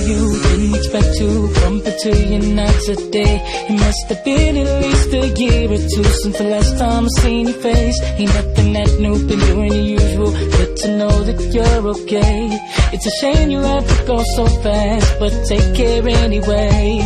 you, didn't expect to bump into you not today. It must have been at least a year or two since the last time I seen your face. Ain't nothing that new, been doing the usual. Good to know that you're okay. It's a shame you have to go so fast, but take care anyway.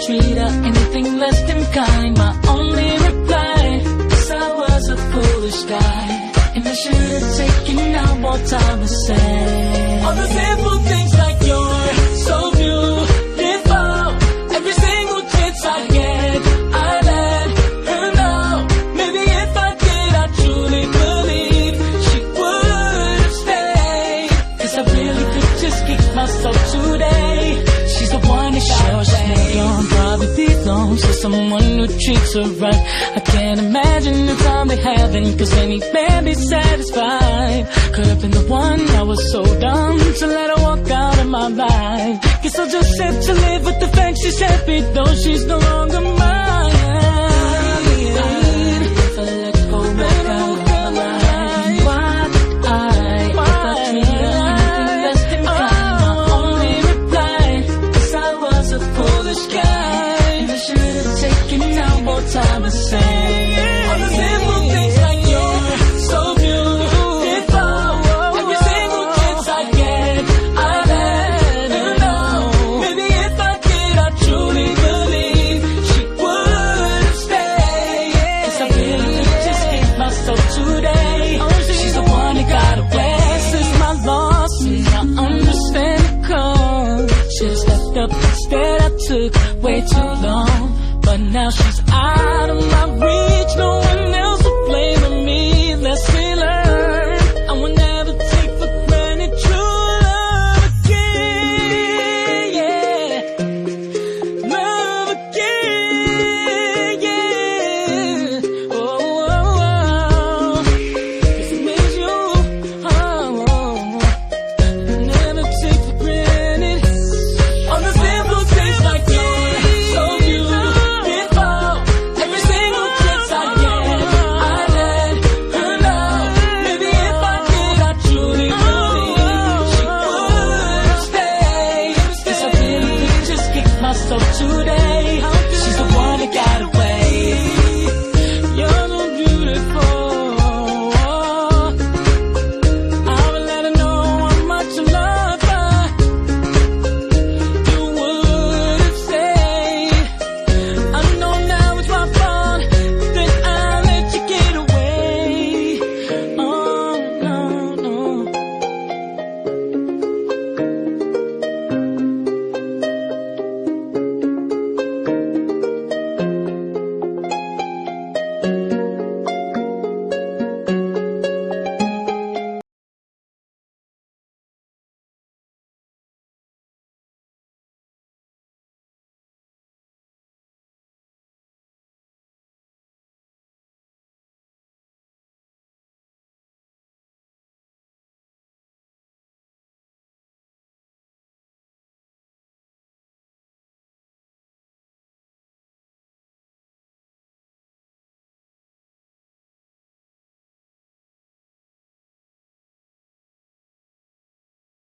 Treat her anything less than kind. My only reply is I was a foolish guy, and I should have taken out more time to say all the simple things like you're so beautiful. Every single chance I get, I let her know. Maybe if I did, I truly believe she would have stayed. 'Cause I really could just keep myself today. She's the one that shows probably belongs to someone who treats her right. I can't imagine the time they haven't, 'cause any man be satisfied. Could have been the one, I was so dumb to let her walk out of my life. Guess I'll just have to live with the fact she's happy, though she's no longer mine. If I let her walk out of my life, why'd I treat her anything less than kind? My only reply is I was a foolish guy. Time to say all the simple things like you're so beautiful. Every single chance I get, I let her know. Maybe if I did, I truly believe she would have stayed. 'Cause I really just gave myself today. She's the one that got away. This is my loss, and I understand the cause. Should've stepped up instead, I took way too long. But now she's out of my reach, no one else